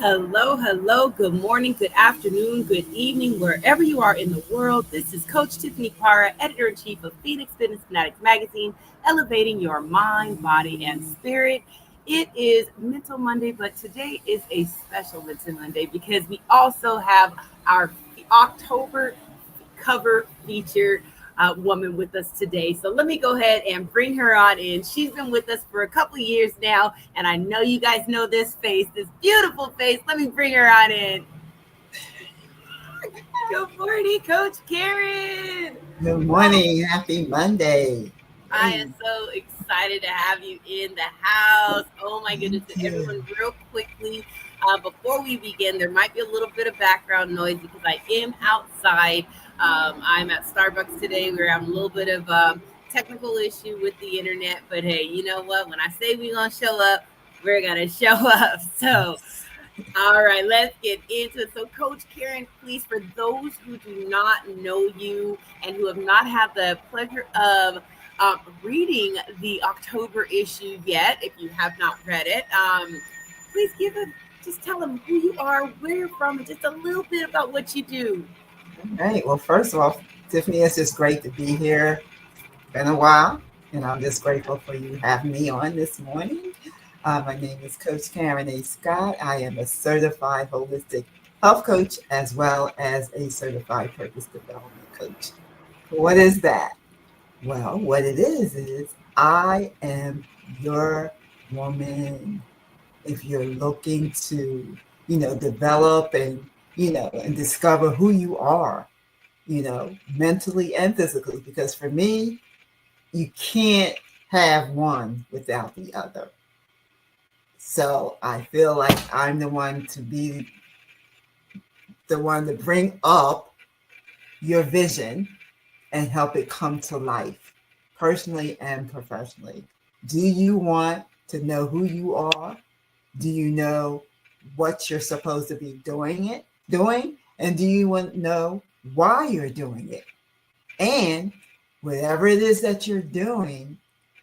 Hello, hello, good morning, good afternoon, good evening, wherever you are in the world. This is Coach Tiffany Para, editor in chief of Phoenix Fitness Fanatics magazine, elevating your mind, body, and spirit. It is Mental Monday, but today is a special Mental Monday because we also have our October cover feature woman with us today. So let me go ahead and bring her on in. She's been with us for a couple of years now, and I know you guys know this face, this beautiful face. Let me bring her on in. Good morning, Coach Karen. Good Oh, morning. Happy Monday. I Hey, am so excited to have you in the house. Oh my goodness. thank And you. everyone, real quickly, before we begin, there might be a little bit of background noise because I am outside. I'm at Starbucks today. We're having a little bit of technical issue with the internet, but hey, you know what? When I say we're going to show up, we're going to show up. So, all right, let's get into it. So, Coach Karen, please, for those who do not know you and who have not had the pleasure of reading the October issue yet, if you have not read it, please just tell them who you are, where you're from, and just a little bit about what you do. All right. Well, first of all, Tiffany, it's just great to be here. Been a while, and I'm just grateful for you having me on this morning. My name is Coach Karen A. Scott. I am a certified holistic health coach as well as a certified purpose development coach. What is that? Well, what it is I am your woman. If you're looking to, develop and discover who you are, mentally and physically, because for me, you can't have one without the other. So I feel like I'm the one to be the one to bring up your vision and help it come to life, personally and professionally. Do you want to know who you are? Do you know what you're supposed to be doing? And do you want to know why you're doing it? And whatever it is that you're doing,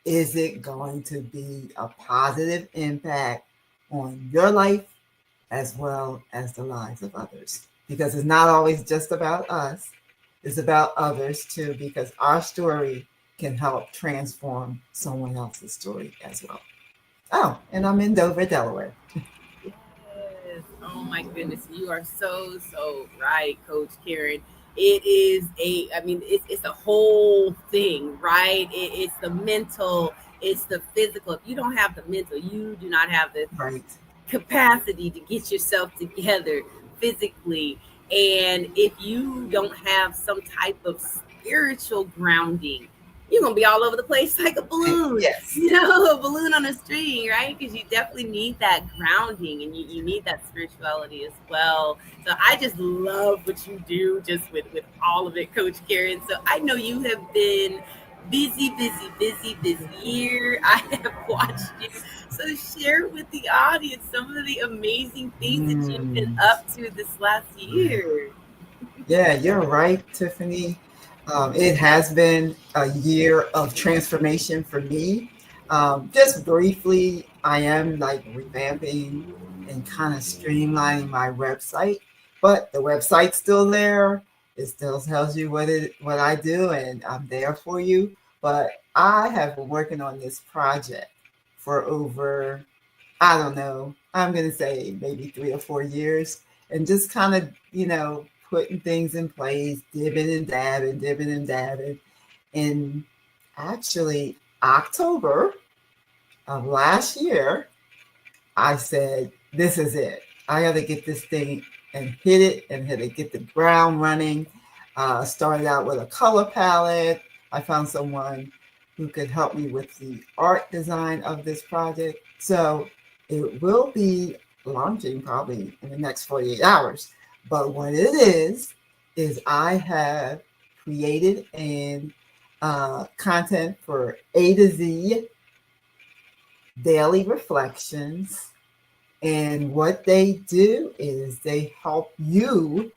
is it going to be a positive impact on your life as well as the lives of others? Because it's not always just about us, it's about others too, because our story can help transform someone else's story as well. Oh, and I'm in Dover, Delaware. Yes. Oh my goodness. You are so right, Coach Karen. It is I mean, it's a whole thing, right? It's the mental, it's the physical. If you don't have the mental, you do not have the Right. capacity to get yourself together physically. And if you don't have some type of spiritual grounding, you're gonna be all over the place like a balloon, Yes. a balloon on a string, right? Because you definitely need that grounding and you need that spirituality as well. So I just love what you do just with all of it, Coach Karen. So I know you have been busy year. I have watched you. So share with the audience some of the amazing things that you've been Mm. up to this last year. Yeah, you're right, Tiffany. It has been a year of transformation for me. Just briefly, I am like revamping and kind of streamlining my website, but the website's still there. It still tells you what I do, and I'm there for you. But I have been working on this project for over, I don't know, I'm going to say maybe 3 or 4 years, and just kind of, putting things in place, dibbing and dabbing. In actually October of last year, I said, this is it. I got to get this thing and hit it, get the ground running. Started out with a color palette. I found someone who could help me with the art design of this project. So it will be launching probably in the next 48 hours. But what it is I have created and content for A to Z daily reflections, and what they do is they help you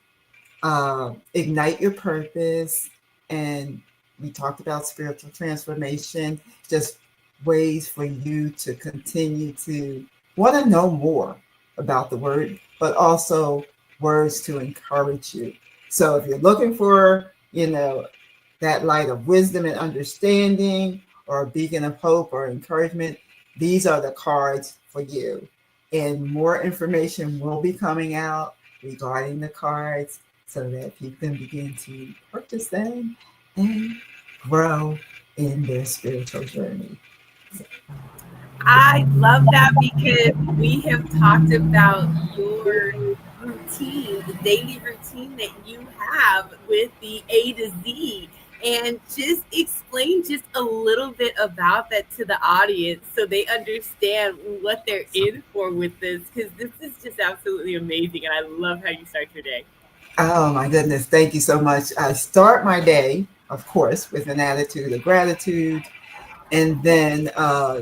ignite your purpose. And we talked about spiritual transformation, just ways for you to continue to want to know more. about the word, but also words to encourage you. So if you're looking for, that light of wisdom and understanding, or a beacon of hope or encouragement, these are the cards for you. And more information will be coming out regarding the cards so that you can begin to purchase them and grow in their spiritual journey. I love that because we have talked about your routine, the daily routine that you have with the A to Z. And just explain just a little bit about that to the audience so they understand what they're in for with this, because this is just absolutely amazing. And I love how you start your day. Oh my goodness, thank you so much. I start my day, of course, with an attitude of gratitude. And then, I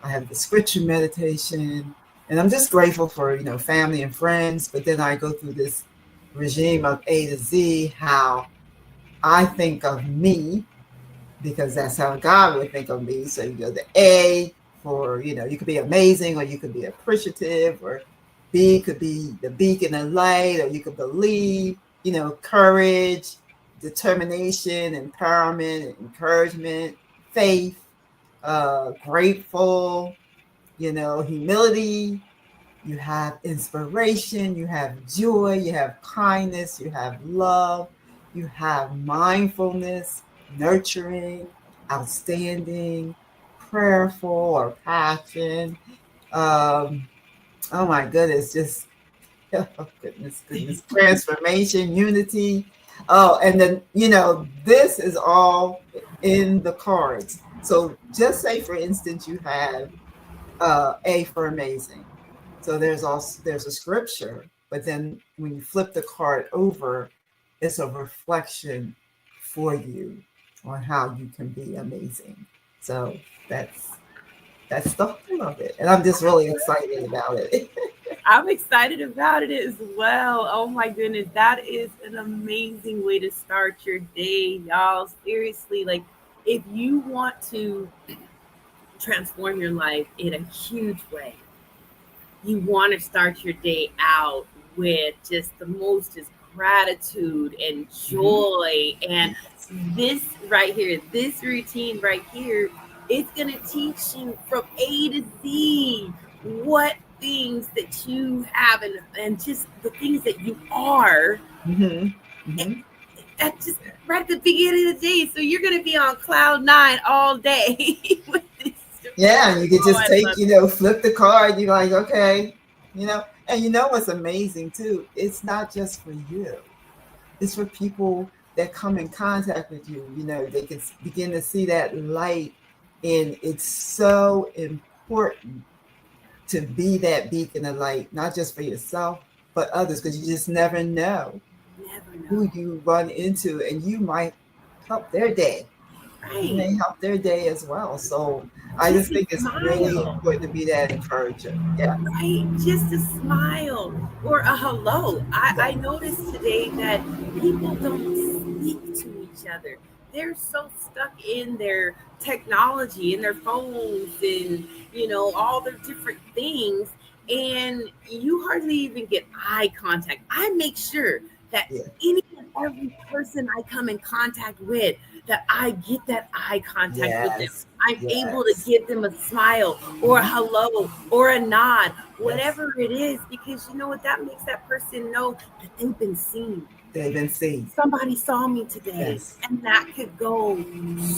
have the scripture meditation. And I'm just grateful for, family and friends. But then I go through this regime of A to Z, how I think of me, because that's how God would think of me. So, the A for, you could be amazing, or you could be appreciative, or B could be the beacon of light, or you could believe, courage, determination, empowerment, encouragement, faith, grateful, humility. You have inspiration, you have joy, you have kindness, you have love, you have mindfulness, nurturing, outstanding, prayerful, or passion. Um, oh my goodness, just oh goodness, transformation, unity. Oh, and then this is all in the cards. So just say, for instance, you have A for amazing. So there's a scripture, but then when you flip the card over, it's a reflection for you on how you can be amazing. So that's that's the whole of it, and I'm just really excited about it. I'm excited about it as well. Oh my goodness, that is an amazing way to start your day, y'all. Seriously, like if you want to transform your life in a huge way, you want to start your day out with just the most just gratitude and Mhm. joy. And this right here, this routine right here, it's going to teach you from A to Z what things that you have, and just the things that you are Mhm. Mhm. at just right at the beginning of the day. So you're going to be on cloud nine all day with this Yeah, scripture. and you could Oh, just I take, love flip the card. You're like, okay, and what's amazing too? It's not just for you. It's for people that come in contact with you. They can begin to see that light, and it's so important to be that beacon of light, not just for yourself, but others, because you just never know it. Never who know. you run into, and you might help their day. You Right. may help their day as well. So I Just just a think it's really smile, important to be that encourager. Yeah. right? Just a smile or a hello. I noticed today that people don't speak to each other. They're so stuck in their technology, in their phones, and all their different things, and you hardly even get eye contact. I make sure that Yeah. any and every person I come in contact with, that I get that eye contact with them. Yes. I'm able to Yes. give them a smile or a Mhm. hello or a nod, Yes. whatever it is, because you know what? That makes that person know that they've been seen. They've been seen. Somebody saw me today, Yes. and that could go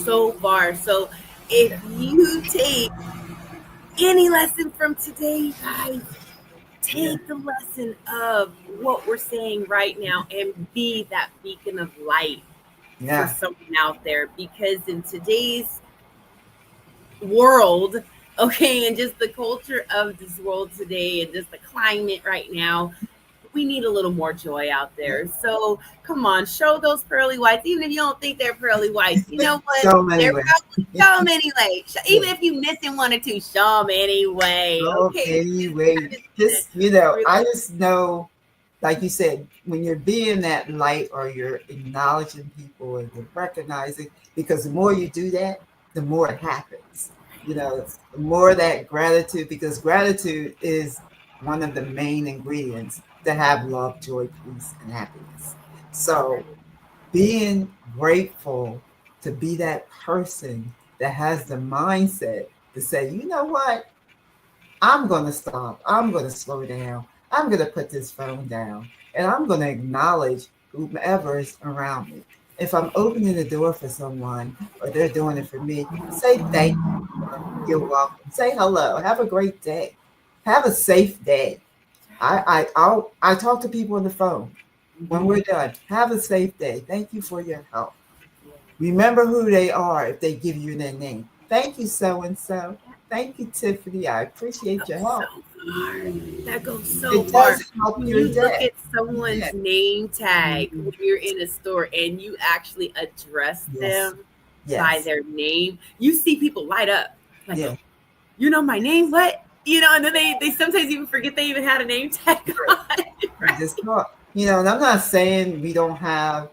so far. So, if Yeah. you take any lesson from today, guys, Yeah. take the lesson of what we're saying right now and be that beacon of light for Yeah. someone out there, because in today's world, okay, and just the culture of this world today and just the climate right now, we need a little more joy out Yeah. there. So come on, show those pearly whites, even if you don't think they're pearly whites. You know what? Show them They're anyway. probably, show them anyway. Yeah. Even if you missing one or two, show them anyway. Show them Okay, because anyway. that is gonna Just, really. I just know, like you said, when you're being that light, or you're acknowledging people and you're recognizing, because the more you do that, the more it happens. The more that gratitude, because gratitude is one of the main ingredients to have love, joy, peace, and happiness. So being grateful to be that person that has the mindset to say, you know what? I'm going to stop. I'm going to slow down. I'm going to put this phone down and I'm going to acknowledge whomever is around me. If I'm opening the door for someone or they're doing it for me, say thank you. You're welcome. Say hello. Have a great day. Have a safe day. I talk to people on the phone when we're done. Have a safe day. Thank you for your help. Remember who they are if they give you their name. Thank you, so and so. Thank you, Tiffany. I appreciate your help. So far. That goes so It far. does help When your you look day. at someone's Yeah. name tag Mhm. when you're in a store and you actually address Yes. them by Yes. their name, you see people light up. Like, Yeah. you know my name? What? And then they sometimes even forget they even had a name tag Right. on. You Right? just talk. And I'm not saying we don't have,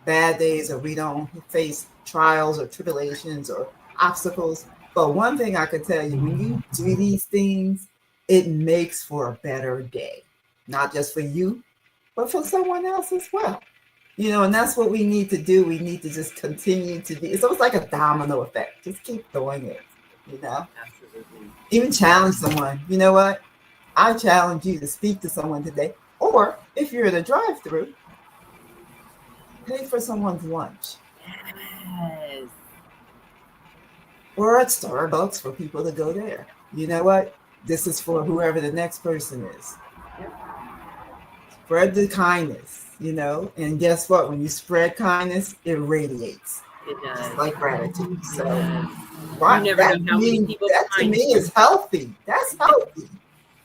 bad days or we don't face trials or tribulations or obstacles. But one thing I can tell you, when you do these things, it makes for a better day. Not just for you, but for someone else as well. And that's what we need to do. We need to just continue to be, it's almost like a domino effect. Just keep doing it, you know? Absolutely. Even challenge someone. You know what? I challenge you to speak to someone today. Or if you're in a drive through, pay for someone's lunch. Yes. Or at Starbucks for people to go there. You know what? This is for whoever the next person is. Yep. Spread the kindness. And guess what? When you spread kindness, it radiates, It just does. like gratitude. It So does. You what never that know to how many me, people that to find me you. is healthy. That's healthy.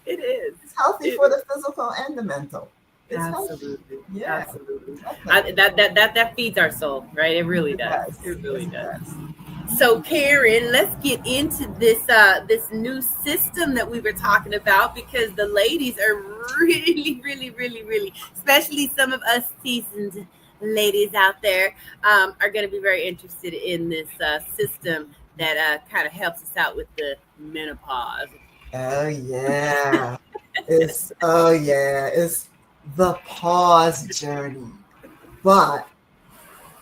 It is. It's healthy It for is. the physical and the mental. It's healthy. Absolutely. Yeah, Absolutely. definitely. That feeds our soul, right? It really It does. does. It Yes, really it does. does. So Karen, let's get into this new system that we were talking about because the ladies are really, really, really, really, especially some of us seasoned ladies out there, are going to be very interested in this system that kind of helps us out with the menopause. Oh yeah. It's the pause journey. But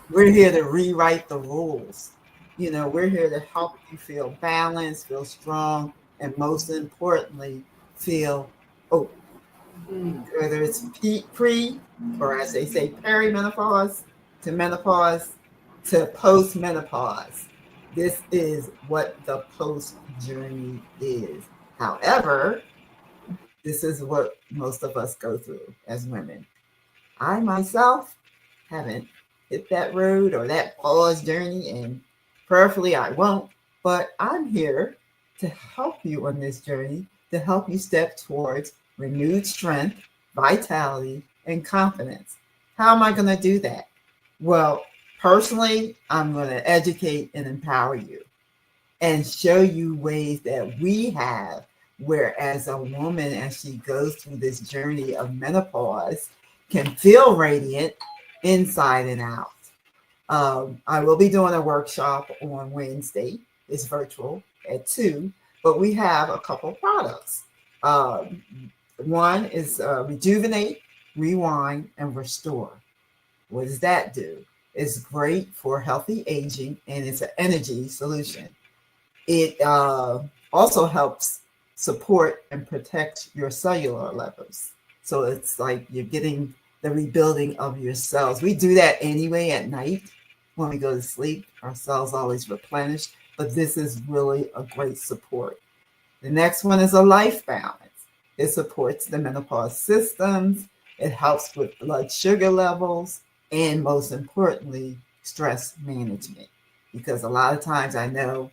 we're here to rewrite the rules. We're here to help you feel balanced, feel strong, and most importantly, feel oh, Mm. whether it's pre or as they say, perimenopause to menopause to postmenopause. This is what the post journey is. However, this is what most of us go through as women. I myself haven't hit that road or that pause journey, and prayerfully I won't. But I'm here to help you on this journey, to help you step towards renewed strength, vitality, and confidence. How am I going to do that? Well, personally, I'm going to educate and empower you and show you ways that we have where as a woman as she goes through this journey of menopause can feel radiant inside and out. I will be doing a workshop on Wednesday. It's virtual at 2, but we have a couple products. um, One is rejuvenate, rewind, and restore. What does that do? It's great for healthy aging and it's an energy solution. It also helps support and protect your cellular levels. So it's like you're getting the rebuilding of your cells. We do that anyway at night when we go to sleep. Our cells always replenish, but this is really a great support. The next one is a life balance. It supports the menopause systems. It helps with blood sugar levels and most importantly, stress management. Because a lot of times I know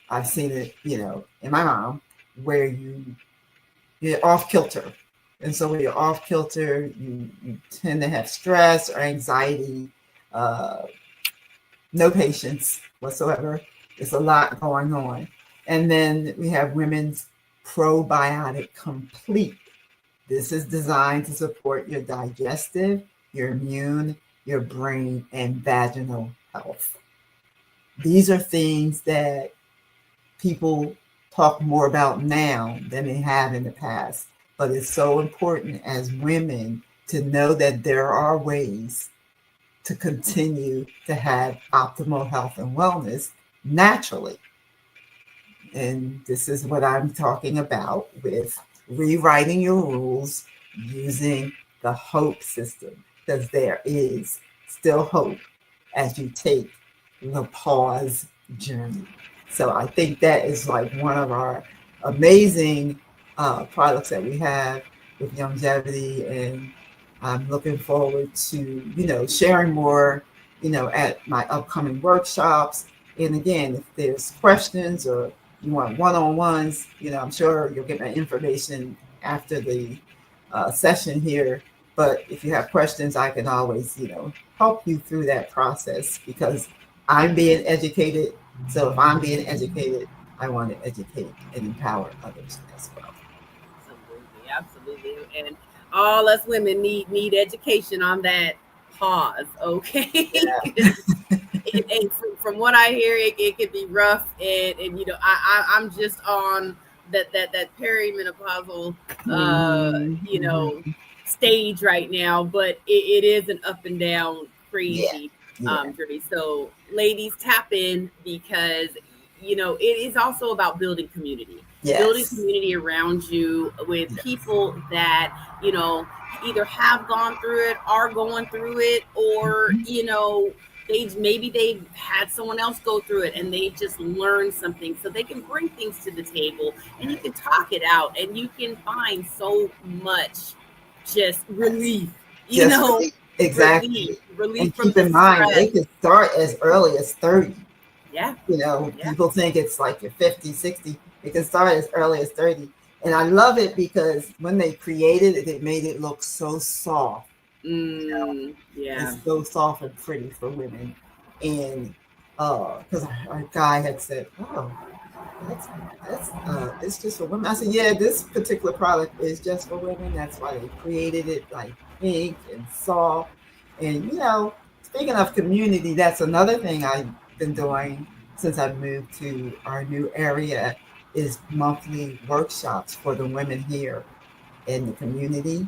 I've seen it, in my mom, where you're off kilter. And so when you're off kilter, you tend to have stress or anxiety, uh, no patience whatsoever. There's a lot going on. And then we have women's probiotic complete. This is designed to support your digestive, your immune, your brain, and vaginal health. These are things that people talk more about now than they have in the past. but it's so important as women to know that there are ways to continue to have optimal health and wellness naturally. And this is what I'm talking about with rewriting your rules using the hope system, because there is still hope as you take the pause journey. So I think that is like one of our amazing products that we have with longevity, and I'm looking forward to sharing more at my upcoming workshops. And again, if there's questions or you want one-on-ones, I'm sure you'll get my information after the session here. But if you have questions, I can always, help you through that process, because I'm being educated. So if I'm being educated, I want to educate and empower others as well. Absolutely, absolutely. And all us women need education on that pause, okay? Yeah. 'Cause and from what I hear, it could be rough, and I'm just on that perimenopausal Mm-hmm. you know Mm-hmm. stage right now, but it is an up and down Yeah. crazy Yeah. journey. So ladies, tap in, because it is also about building Yes. community around you with Yes. people that either have gone through it, are going through it, or Mhm. they've had someone else go through it and they just learned something, so they can bring things to the table and you can Right. talk it out and you can find so much just Yes. relief, Just really, relief, exactly. relief And from keep the in mind, stress. it can start as early as 30. Yeah, yeah, People think it's like you're 50, 60. It can start as early as 30. And I love it because when they created it, it made it look so soft. yeah, It's so soft and pretty for women. And because our guy had said, "Oh, that's it's just for women." I said, "Yeah, this particular product is just for women. That's why they created it like pink and soft." And speaking of community, that's another thing I've been doing since I moved to our new area, is monthly workshops for the women here in the community.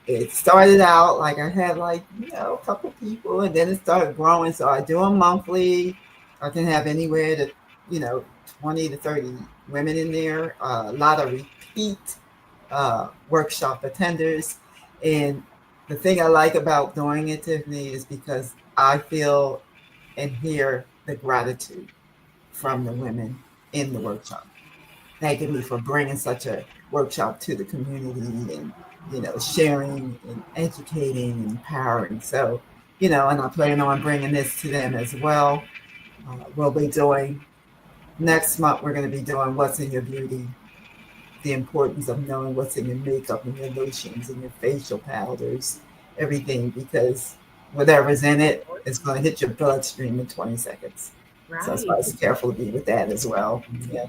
It started out like I had like a couple people, and then it started growing. So I do them monthly. I can have anywhere to you know 20 to 30 women in there. A lot of repeat workshop attenders, and the thing I like about doing it, Tiffany, is because I feel and hear the gratitude yeah, from the women in the yeah. workshop, thanking me for bringing such a workshop to the community, and sharing and educating and empowering. So and I plan on bringing this to them as well. We'll be doing next month, we're going to be doing what's in your beauty, the importance of knowing what's in your makeup and your lotions and your facial powders, everything, because whatever's in it is going to hit your bloodstream in 20 seconds. So that's why Right. it's careful to be with that as well. Yeah.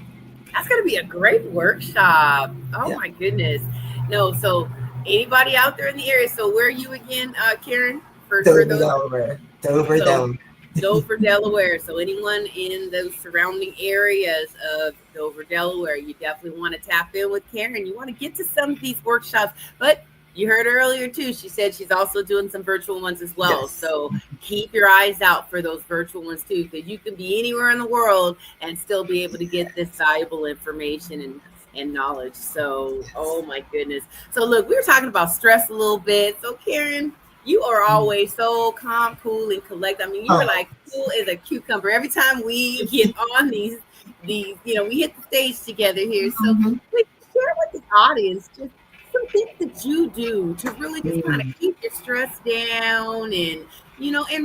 That's gonna be a great workshop. Oh Yeah. my goodness. No, so anybody out there in the area, so where are you again, Karen? For Dover, those, Delaware. Dover, so Delaware. Dover, Delaware. So anyone in those surrounding areas of Dover, Delaware, you definitely want to tap in with Karen. You want to get to some of these workshops, but you heard earlier too. She said she's also doing some virtual ones as well. Yes. So keep your eyes out for those virtual ones too, because you can be anywhere in the world and still be able to get this valuable information and knowledge. So, Yes. oh my goodness. So, look, we were talking about stress a little bit. So, Karen, you are always so calm, cool, and collect. I mean, you are Oh, like cool as a cucumber. Every time we get on we hit the stage together here. So, mhm. please share with the audience just some things that you do to really just kind of Mm. keep your stress down, and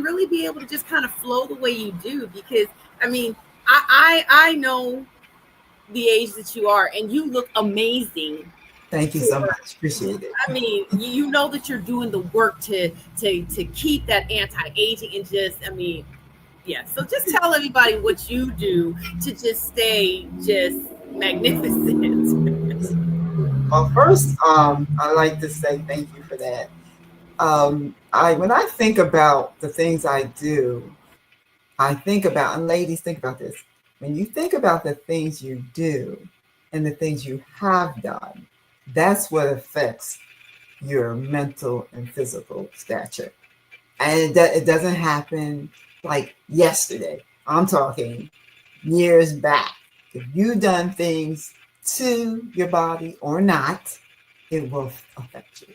really be able to just kind of flow the way you do. Because I mean, I know the age that you are, and you look amazing Thank you for. so much. Appreciate it. I mean, you know that you're doing the work to keep that anti-aging, and just, I mean, yeah. So just tell everybody what you do to just stay just magnificent. Well, first, I like to say thank you for that. I when I think about the things I do, I think about, and ladies, think about this. When you think about the things you do and the things you have done, That's what affects your mental and physical stature. And it doesn't happen like yesterday. I'm talking years back. If you've done things to your body or not, it will affect you.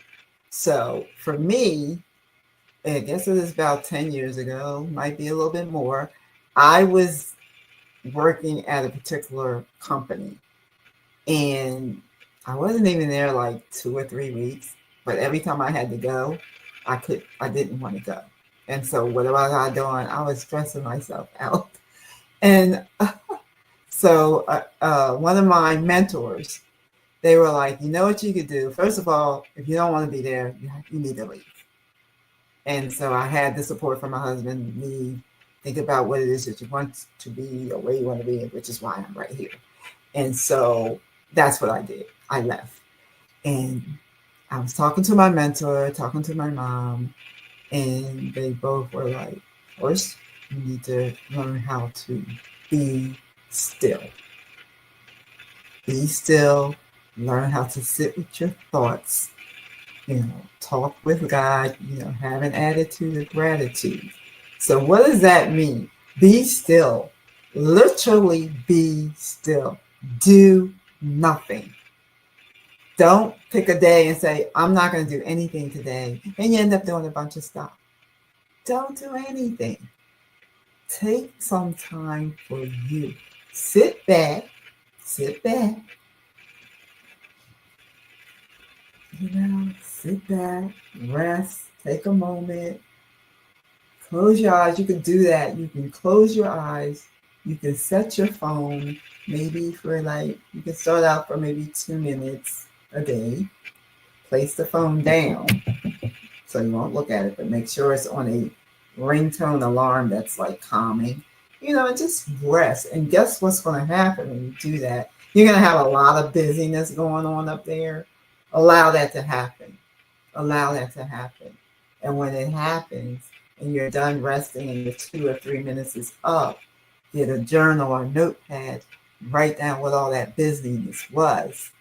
So for me, I guess it was about 10 years ago, might be a little bit more. I was working at a particular company and I wasn't even there like 2 or 3 weeks, but every time I had to go, I didn't want to go. And so what was I doing? I was stressing myself out. And one of my mentors, they were like, you know what you could do? First of all, if you don't want to be there, you need to leave. And so I had the support from my husband, leave, think about what it is that you want to be or where you want to be, which is why I'm right here. And so that's what I did. I left. And I was talking to my mentor, talking to my mom, and they both were like, first, you need to learn how to be still. Be still, learn how to sit with your thoughts, talk with God, have an attitude of gratitude. So, what does that mean? Be still. Literally be still. Do nothing. Don't pick a day and say, I'm not going to do anything today. And you end up doing a bunch of stuff. Don't do anything. Take some time for you. Sit back, sit back, sit back, rest, take a moment, close your eyes. You can do that. You can close your eyes. You can set your phone maybe for you can start out for maybe 2 minutes a day. Place the phone down so you won't look at it, but make sure it's on a ringtone alarm that's like calming. And just rest. And guess what's going to happen when you do that? You're going to have a lot of busyness going on up there. Allow that to happen. Allow that to happen. And when it happens and you're done resting and your 2 or 3 minutes is up, get a journal or notepad, write down what all that busyness was.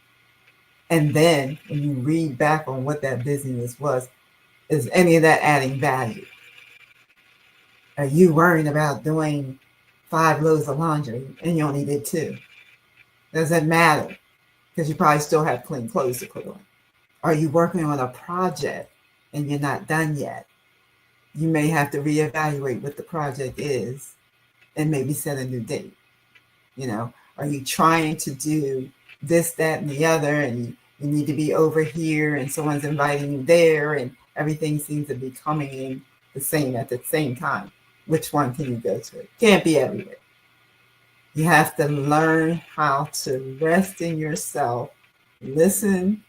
And then when you read back on what that busyness was, is any of that adding value? Are you worrying about doing 5 loads of laundry and you only did 2? Does that matter? Because you probably still have clean clothes to put on. Are you working on a project and you're not done yet? You may have to reevaluate what the project is and maybe set a new date. Are you trying to do this, that, and the other, and you need to be over here and someone's inviting you there and everything seems to be coming in the same at the same time? Which one can you go to? Can't be everywhere. You have to learn how to rest in yourself, listen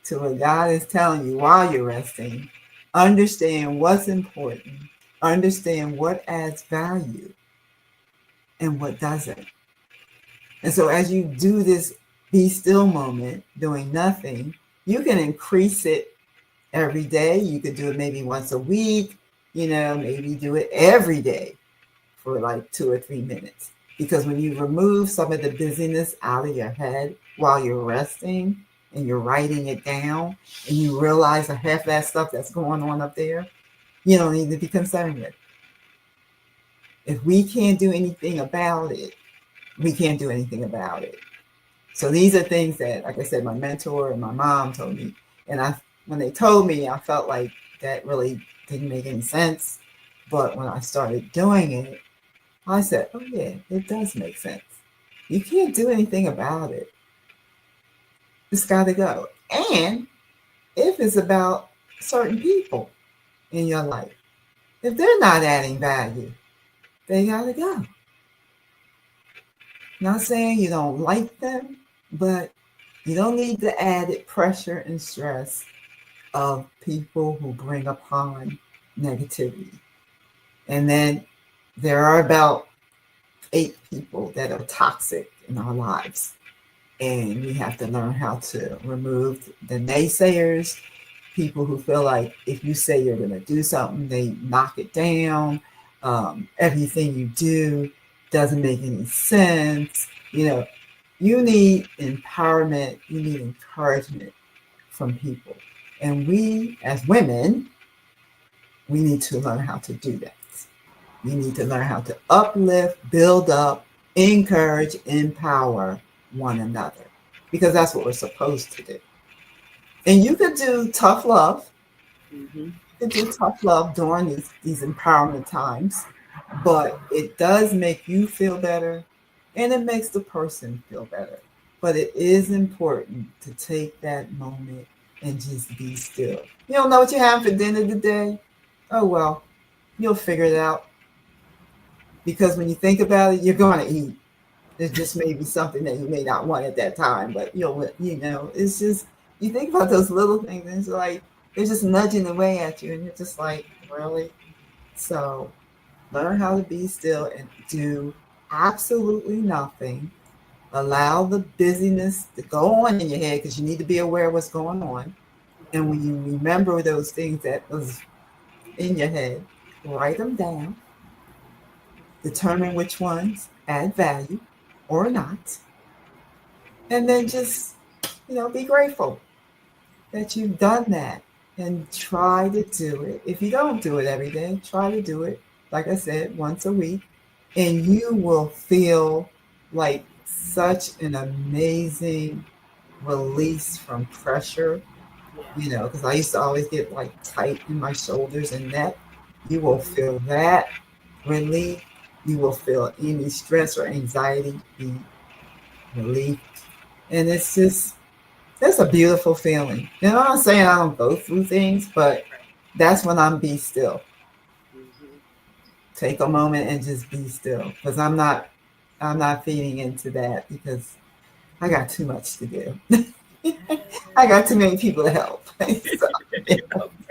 to what God is telling you while you're resting, understand what's important, understand what adds value and what doesn't. And so as you do this be still moment, doing nothing, you can increase it every day. You could do it maybe once a week, maybe do it every day for like 2 or 3 minutes. Because when you remove some of the busyness out of your head while you're resting and you're writing it down and you realize that half that stuff that's going on up there, you don't need to be concerned with. If we can't do anything about it, we can't do anything about it. So these are things that, like I said, my mentor and my mom told me. And when they told me, I felt like that really didn't make any sense. But when I started doing it, I said, oh yeah, it does make sense. You can't do anything about it. It's got to go. And if it's about certain people in your life, if they're not adding value, they got to go. Not saying you don't like them, but you don't need the added pressure and stress of people who bring upon negativity. And then there are about 8 people that are toxic in our lives. And we have to learn how to remove the naysayers, people who feel like if you say you're going to do something, they knock it down. Everything you do doesn't make any sense. You need empowerment. You need encouragement. from people. And we, as women, we need to learn how to do that. We need to learn how to uplift, build up, encourage, empower one another because that's what we're supposed to do. And you could do tough love. Mm-hmm. You could do tough love during these empowerment times, but it does make you feel better and it makes the person feel better. But it is important to take that moment and just be still. You don't know what you have for dinner today? Oh, well, you'll figure it out because when you think about it, you're going to eat. It just may be something that you may not want at that time, but it's just, you think about those little things and it's like, they're just nudging away at you and you're just like, really? So learn how to be still and do absolutely nothing. Allow the busyness to go on in your head because you need to be aware of what's going on. And when you remember those things that was in your head, write them down, determine which ones add value or not, and then just, be grateful that you've done that and try to do it. If you don't do it every day, try to do it, like I said, once a week, and you will feel like such an amazing release from pressure, Yeah. because I used to always get like tight in my shoulders and neck. You will feel that relief. You will feel any stress or anxiety be relief. And that's a beautiful feeling. And I'm not saying I don't go through things, but that's when I'm be still. Mm-hmm. Take a moment and just be still. Because I'm not feeding into that because I got too much to do. I got too many people to help. So,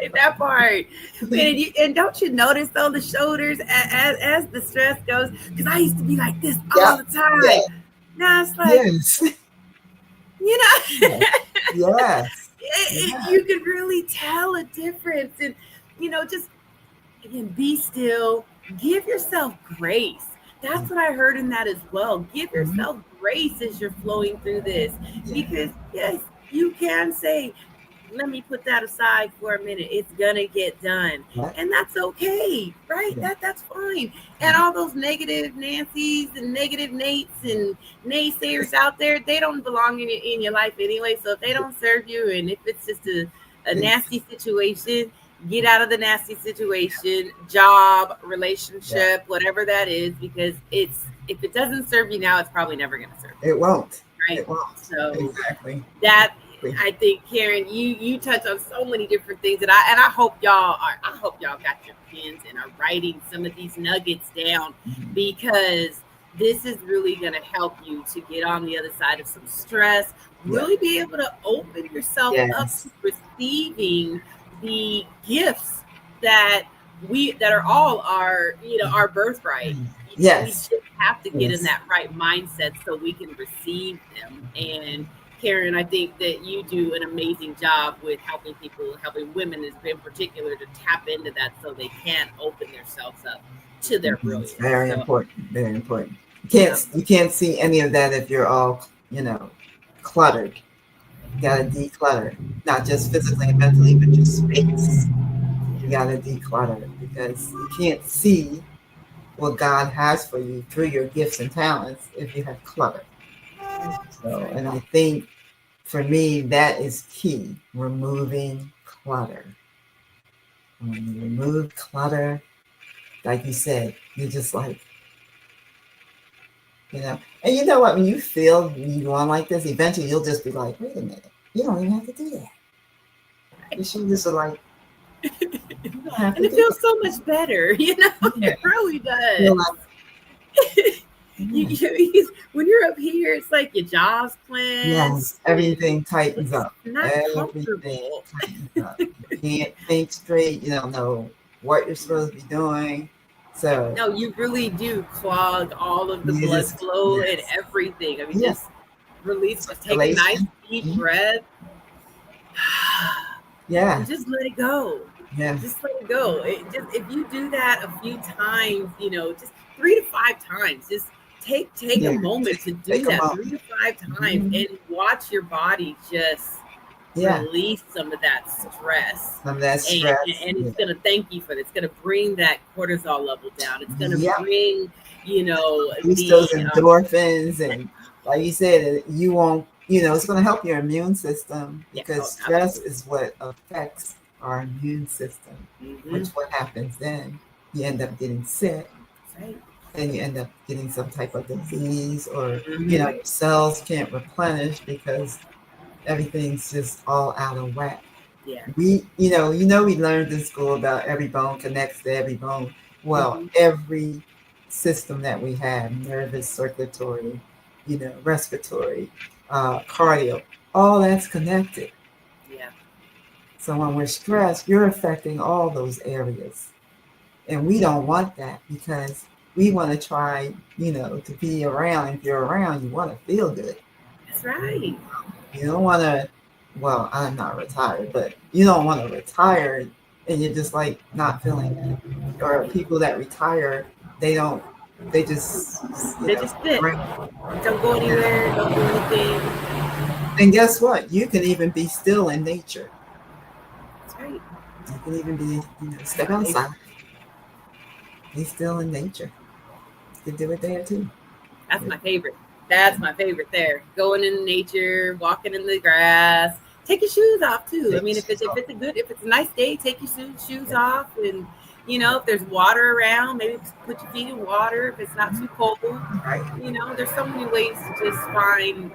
Okay, that part. Man, and don't you notice though the shoulders as the stress goes? Because I used to be like this all yep. the time. Yeah. Now it's like, Yes. you know, Yes. Yes. Yeah. you can really tell a difference. And, just again, be still, give yourself grace. That's what I heard in that as well. Give Mhm. yourself grace as you're flowing through this. Yeah. Because, yes, you can say, let me put that aside for a minute. It's gonna get done. Yeah. And that's okay, right? Yeah. That's fine. And Yeah. all those negative Nancy's and negative Nates and naysayers out there, they don't belong in your life anyway. So if they don't serve you and if it's just a nasty situation, get out of the nasty situation, job, Yeah. relationship, whatever that is, because it's if it doesn't serve you now, it's probably never gonna serve you, It won't. right? It won't. So Exactly. that Exactly. I think, Karen, you touch on so many different things, and I hope y'all got your pens and are writing some of these nuggets down Mhm. because this is really going to help you to get on the other side of some stress, Yeah. really be able to open yourself up Yes. to receiving the gifts that that are all our birthright. We Yes. just have to get in Yes. that right mindset so we can receive them. And Karen, I think that you do an amazing job with helping people, helping women in particular to tap into that so they can open themselves up to their Mhm. It's brilliance. very So, important. Very important. You can't yeah, you can't see any of that if you're all cluttered. You gotta declutter, not just physically and mentally, but your space. You gotta declutter because you can't see what God has for you through your gifts and talents if you have clutter. that's So, right. and I think for me that is key. Removing clutter. When you remove clutter, like you said, you're just like, And you know what? When you feel you going like this, eventually you'll just be like, wait a minute, you don't even have to do that. Your shoulders are like, you don't have And to it do feels so much better, that. Yeah. it really Feel does. like, yeah. When you're up here, it's like your jaw's clenched Yes, and everything tightens it's up. not Everything comfortable. tightens up. You can't think straight. You don't know what you're supposed to be doing. So No, you really do clog all of the you blood just, flow and yes, everything. I mean, yeah, just release, just take a nice circulation. deep Mhm. breath Yeah, and just let it go. yeah, Just let it go. Just if you do that a few times, just 3 to 5 times, just take a yeah. moment Take, to do take a that moment. 3 to 5 times Mhm. and watch your body just Yeah, release some of that stress. some of that And, stress. and Yeah, it's going to thank you for it. It's going to bring that cortisol level down. It's going to yeah. bring, Boost those the endorphins, and like you said, you won't. It's going to help your immune system yeah, because oh, stress absolutely. is what affects our immune system. Mm-hmm. Which what happens then? You end up getting sick, That's right. and you end up getting some type of disease, or Mm-hmm. your cells can't replenish because everything's just all out of whack. Yeah. We learned in school about every bone connects to every bone. Well, Mm-hmm. every system that we have, nervous, circulatory, respiratory, cardio, all that's connected. Yeah. So when we're stressed, you're affecting all those areas. And we don't want that because we want to try, to be around. If you're around, you want to feel good. That's right. You don't want to, well, I'm not retired, but you don't want to retire and you're just like not feeling it. Or people that retire, they don't, they just, They just sit. right. Don't go anywhere. Don't do anything. And guess what? You can even be still in nature. That's right. You can even be, step outside, be still in nature. You can do it there too. That's my favorite. That's my favorite there. Going in nature, walking in the grass. Take your shoes off too. I Take mean, your shoes off. if it's a nice day, take your shoes Yeah. off, and if there's water around, maybe put your feet in water if it's not too cold. Right. There's so many ways to just find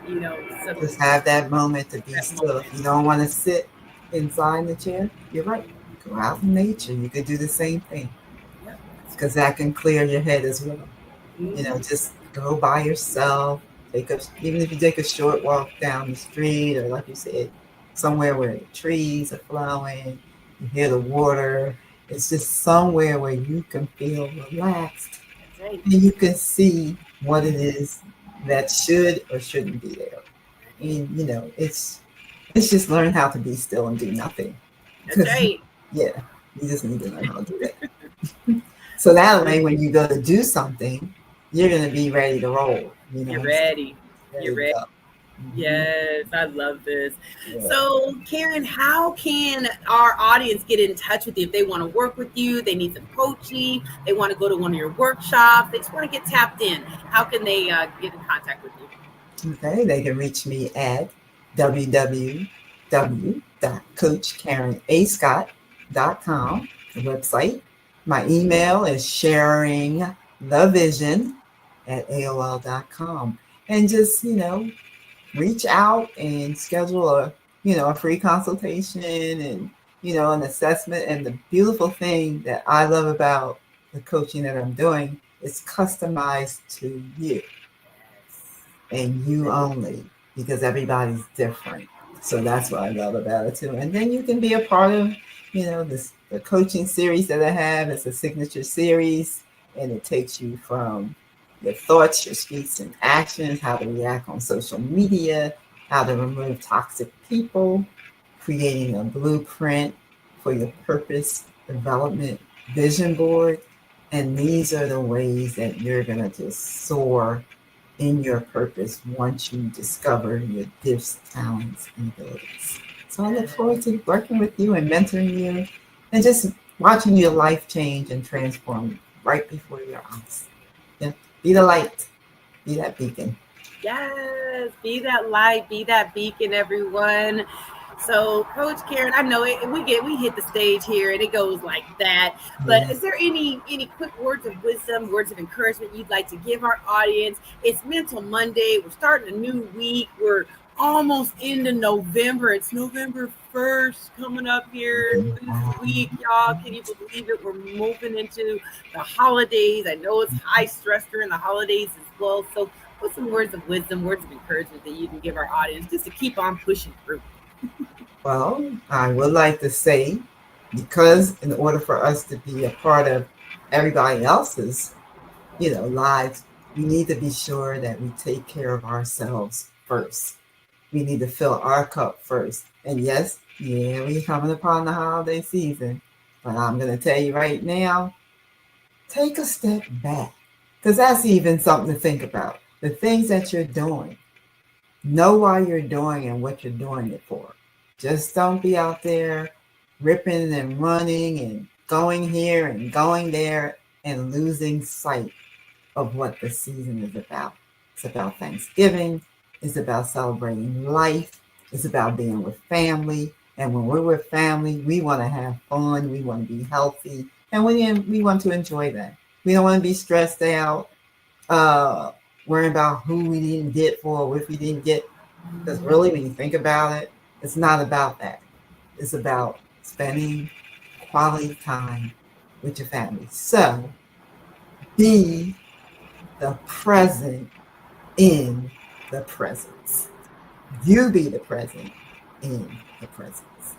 some Just have that moment to be that still. moment. If you don't want to sit inside in the chair, you're right. Go out in nature. You could do the same thing Yep, that's because that can clear your head as well. right. Mm-hmm. Just go by yourself. Even if you take a short walk down the street, or like you said, somewhere where the trees are flowing, you hear the water. It's just somewhere where you can feel relaxed That's right. and you can see what it is that should or shouldn't be there. And it's just learn how to be still and do nothing. That's Because right. yeah, you just need to learn how to do that. So that way, when you go to do something, you're going to be ready to roll. You're ready. You're Ready to ready. go. Mhm. Yes, I love this. Yeah. So, Karen, how can our audience get in touch with you if they want to work with you? They need some coaching. They want to go to one of your workshops. They just want to get tapped in. How can they get in contact with you? Okay, they can reach me at www.coachkarenascott.com, the website. My email is sharingthevision@aol.com. And just, reach out and schedule a free consultation and, an assessment. And the beautiful thing that I love about the coaching that I'm doing is customized to you and you only, because everybody's different. So that's what I love about it too. And then you can be a part of, the coaching series that I have. It's a signature series, and it takes you from your thoughts, your speech, and actions, how to react on social media, how to remove toxic people, creating a blueprint for your purpose development vision board. And these are the ways that you're going to just soar in your purpose once you discover your gifts, talents, and abilities. So I look forward to working with you and mentoring you and just watching your life change and transform right before your eyes. Yeah. Be the light, be that beacon. Yes, be that light, be that beacon, everyone. So, Coach Karen, I know we hit the stage here and it goes like that. But Yeah. is there any quick words of wisdom, words of encouragement you'd like to give our audience? It's Mental Monday. We're starting a new week. We're almost into November. It's November 1st coming up here this week, y'all. Can you believe it? We're moving into the holidays. I know it's high stress during the holidays as well. So, what's some words of wisdom, words of encouragement that you can give our audience just to keep on pushing through? Well, I would like to say, because in order for us to be a part of everybody else's, lives, we need to be sure that we take care of ourselves first. We need to fill our cup first. And yes, yeah, we coming upon the holiday season, but I'm going to tell you right now, take a step back, because that's even something to think about. The things that you're doing, know why you're doing and what you're doing it for. Just don't be out there ripping and running and going here and going there and losing sight of what the season is about. It's about Thanksgiving. It's about celebrating life. It's about being with family. And when we're with family, we want to have fun. We want to be healthy. And we want to enjoy that. We don't want to be stressed out, uh, worrying about who we didn't get for or if we didn't get. Because really, when you think about it, it's not about that. It's about spending quality time with your family. So be the present in the presence. You be the present in the presence.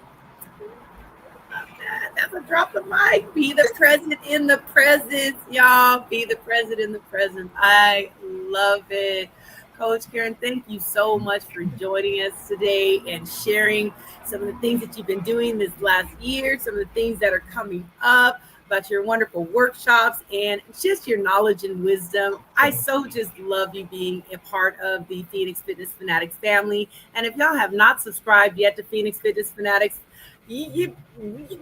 That's a drop the mic. Be the present in the presence, y'all. Be the present in the presence. I love it. Coach Karen, thank you so much for joining us today and sharing some of the things that you've been doing this last year, some of the things that are coming up, about your wonderful workshops and just your knowledge and wisdom. I so just love you being a part of the Phoenix Fitness Fanatics family. And if y'all have not subscribed yet to Phoenix Fitness Fanatics, you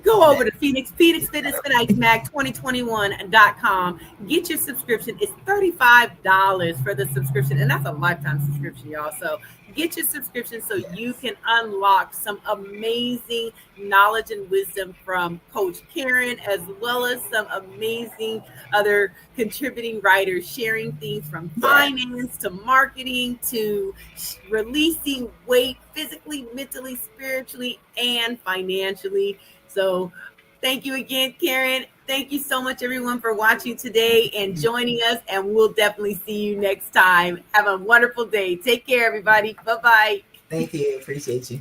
go over to Phoenix Fitness Fanatics Mag 2021.com. Get your subscription. It's $35 for the subscription, and that's a lifetime subscription, y'all. So get your subscription so you can unlock some amazing knowledge and wisdom from Coach Karen, as well as some amazing other contributing writers sharing things from finance to marketing to releasing weight physically, mentally, spiritually, and financially. So thank you again, Karen. Thank you so much, everyone, for watching today and joining us. And we'll definitely see you next time. Have a wonderful day. Take care, everybody. Bye-bye. Thank you. Appreciate you.